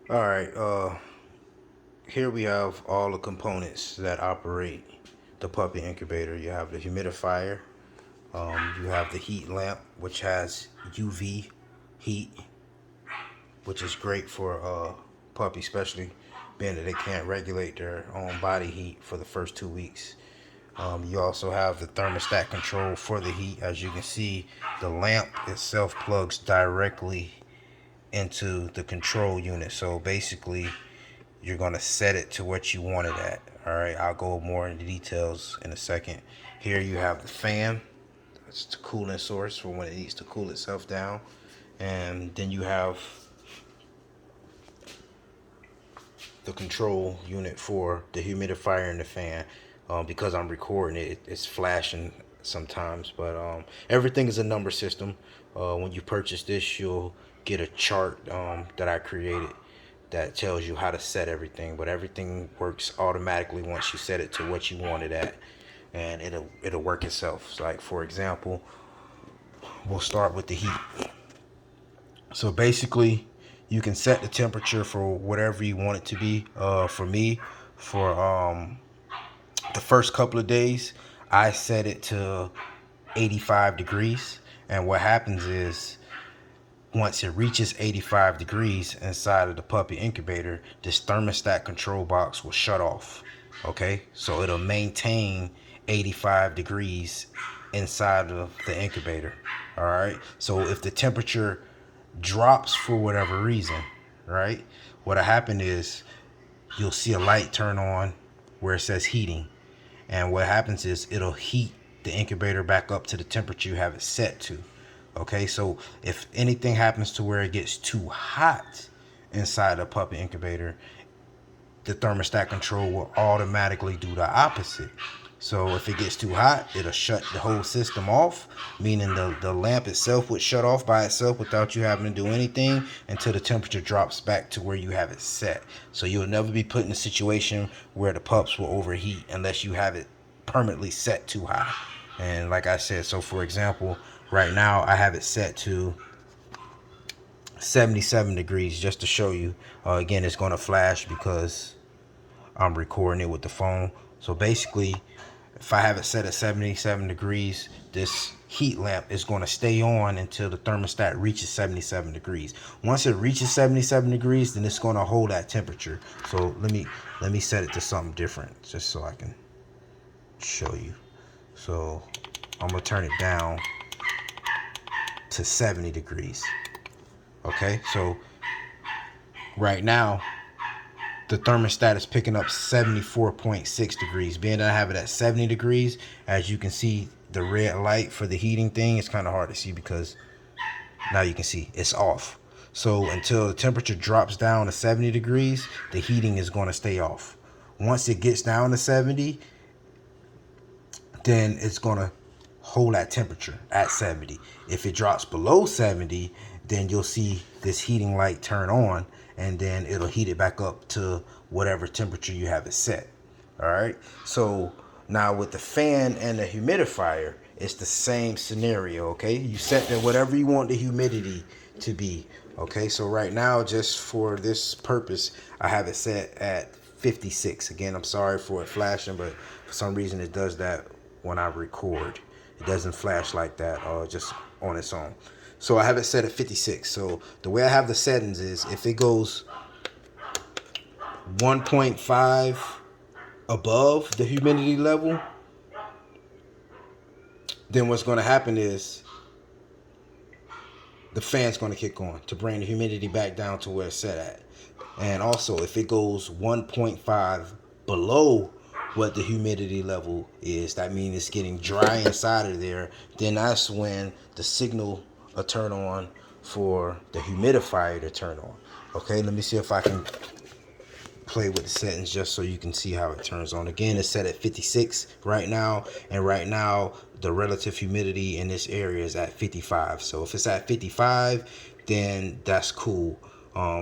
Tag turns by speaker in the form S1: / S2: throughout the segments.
S1: All right, here we have all the components that operate the puppy incubator. You have the humidifier, you have the heat lamp, which has UV heat, which is great for puppy, especially being that they can't regulate their own body heat for the first 2 weeks. You also have the thermostat control for the heat. As you can see, the lamp itself plugs directly into the control unit. So basically, you're going to set it to what you want it at. All right, I'll go more into details in a second. Here you have the fan. It's the cooling source for when it needs to cool itself down. And then you have the control unit for the humidifier and the fan. Because I'm recording it, it's flashing sometimes, but everything is a number system. When you purchase this, you'll get a chart that I created that tells you how to set everything, but everything works automatically once you set it to what you want it at, and it'll work itself. So like, for example, we'll start with the heat. So basically, you can set the temperature for whatever you want it to be. For me, for the first couple of days, I set it to 85 degrees. And what happens is, once it reaches 85 degrees inside of the puppy incubator, this thermostat control box will shut off. Okay, so it'll maintain 85 degrees inside of the incubator. All right, so if the temperature drops for whatever reason, right, what'll happen is you'll see a light turn on where it says heating. And what happens is it'll heat the incubator back up to the temperature you have it set to. Okay, so if anything happens to where it gets too hot inside the puppy incubator, the thermostat control will automatically do the opposite. So if it gets too hot, it'll shut the whole system off, meaning the lamp itself would shut off by itself without you having to do anything until the temperature drops back to where you have it set. So you'll never be put in a situation where the pups will overheat unless you have it permanently set too high. And like I said, so for example, right now I have it set to 77 degrees just to show you. Again, it's going to flash because I'm recording it with the phone. So basically, if I have it set at 77 degrees, this heat lamp is going to stay on until the thermostat reaches 77 degrees. Once it reaches 77 degrees, then it's going to hold that temperature. So let me set it to something different just so I can show you. So I'm going to turn it down to 70 degrees. Okay, so right now the thermostat is picking up 74.6 degrees. Being that I have it at 70 degrees, as you can see, the red light for the heating thing is kind of hard to see because now you can see it's off. So until the temperature drops down to 70 degrees, the heating is going to stay off. Once it gets down to 70, then it's going to hold that temperature at 70. If it drops below 70, then you'll see this heating light turn on, and then it'll heat it back up to whatever temperature you have it set. All right, so now with the fan and the humidifier, it's the same scenario. Okay, you set that whatever you want the humidity to be. Okay, so right now, just for this purpose, I have it set at 56. Again, I'm sorry for it flashing, but for some reason it does that when I record. It doesn't flash like that, just on its own. So I have it set at 56. So the way I have the settings is, if it goes 1.5 above the humidity level, then what's going to happen is the fan's going to kick on to bring the humidity back down to where it's set at. And also, if it goes 1.5 below what the humidity level is, that means it's getting dry inside of there, then that's when the signal will turn on for the humidifier to turn on. Okay, let me see if I can play with the settings just so you can see how it turns on. Again, it's set at 56 right now, and right now the relative humidity in this area is at 55. So if it's at 55, then that's cool,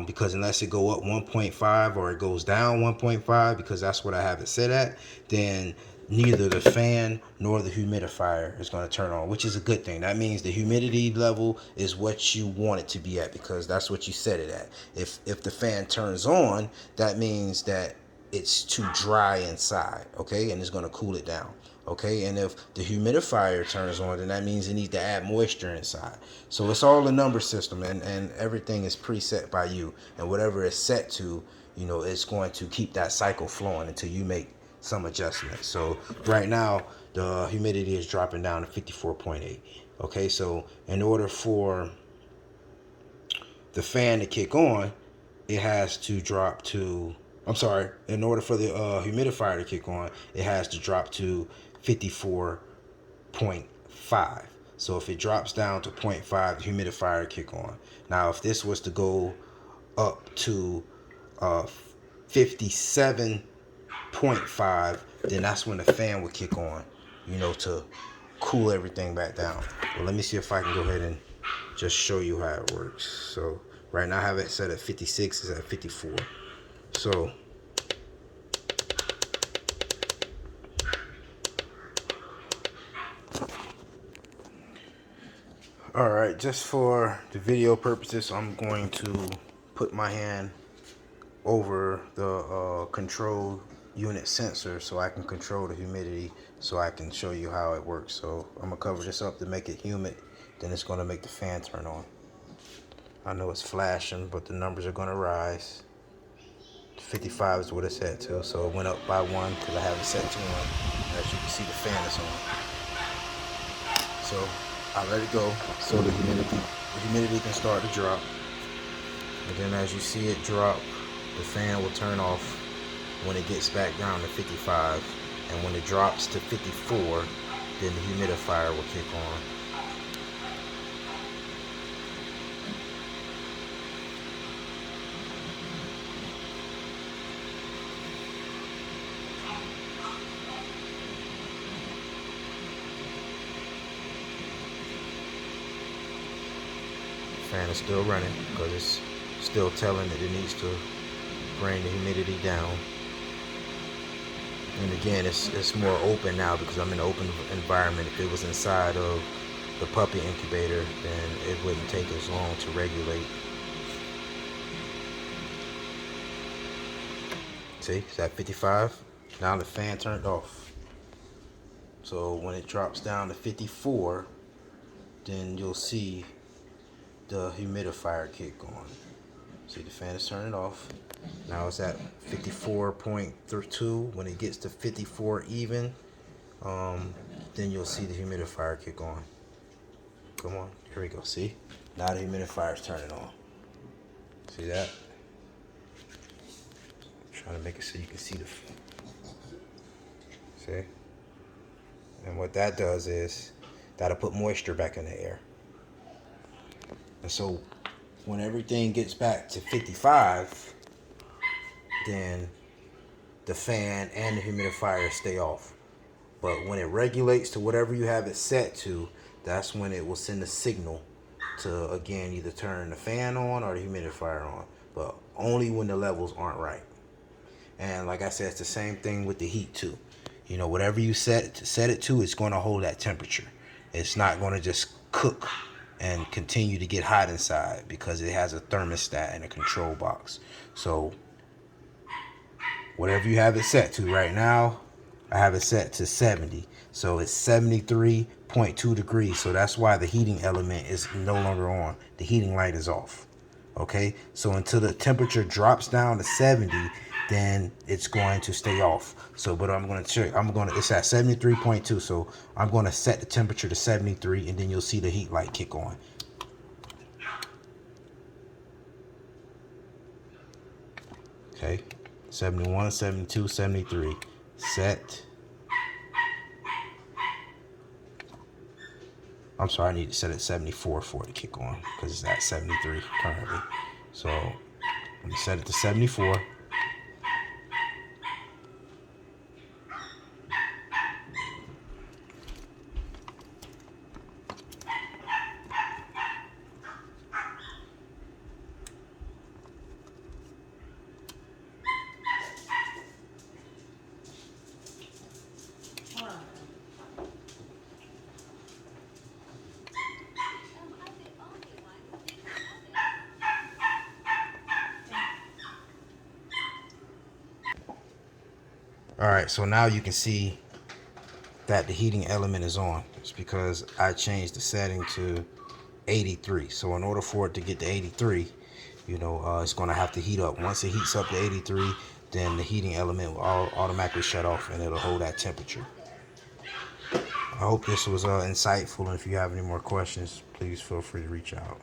S1: because unless it go up 1.5 or it goes down 1.5, because that's what I have it set at, then neither the fan nor the humidifier is going to turn on, which is a good thing. That means the humidity level is what you want it to be at, because that's what you set it at. If the fan turns on, that means that it's too dry inside, okay, and it's going to cool it down, okay. And if the humidifier turns on, then that means it needs to add moisture inside. So it's all a number system, and everything is preset by you, and whatever it's set to, you know, it's going to keep that cycle flowing until you make some adjustments. So right now the humidity is dropping down to 54.8. Okay, so in order for the fan to kick on, it has to drop to, I'm sorry, in order for the humidifier to kick on, it has to drop to 54.5. So if it drops down to 0.5, the humidifier kick on. Now if this was to go up to 57.5, then that's when the fan would kick on, you know, to cool everything back down. But let me see if I can go ahead and just show you how it works. So right now I have it set at 56, it's at 54. So all right, just for the video purposes, I'm going to put my hand over the control unit sensor so I can control the humidity, so I can show you how it works. So I'm gonna cover this up to make it humid, then it's gonna make the fan turn on. I know it's flashing, but the numbers are gonna rise. 55 is what it's set to, so it went up by 1 because I have it set to 1. As you can see, the fan is on. So I let it go so the humidity can start to drop. And then as you see it drop, the fan will turn off when it gets back down to 55. And when it drops to 54, then the humidifier will kick on. Fan is still running because it's still telling that it needs to bring the humidity down. And again, it's more open now because I'm in an open environment. If it was inside of the puppy incubator, then it wouldn't take as long to regulate. See, it's at 55. Now the fan turned off. So when it drops down to 54, then you'll see the humidifier kick on. See, the fan is turning off. Now it's at 54.2. When it gets to 54 even, then you'll see the humidifier kick on. Come on, here we go. See, now the humidifier is turning on. See that? I'm trying to make it so you can see the. See? And what that does is that'll put moisture back in the air. And so when everything gets back to 55, then the fan and the humidifier stay off. But when it regulates to whatever you have it set to, that's when it will send a signal to, again, either turn the fan on or the humidifier on, but only when the levels aren't right. And like I said, it's the same thing with the heat too. You know, whatever you set it to, it's going to hold that temperature. It's not going to just cook and continue to get hot inside because it has a thermostat and a control box. So whatever you have it set to right now, I have it set to 70. So it's 73.2 degrees. So that's why the heating element is no longer on. The heating light is off. Okay, so until the temperature drops down to 70, then it's going to stay off. So, but I'm going to check. It's at 73.2. So I'm going to set the temperature to 73, and then you'll see the heat light kick on. Okay, 71, 72, 73. Set. I'm sorry, I need to set it 74 for it to kick on because it's at 73 currently. So I'm going to set it to 74. All right, so now you can see that the heating element is on. It's because I changed the setting to 83. So in order for it to get to 83, it's going to have to heat up. Once it heats up to 83, then the heating element will automatically shut off and it'll hold that temperature. I hope this was insightful, and if you have any more questions, please feel free to reach out.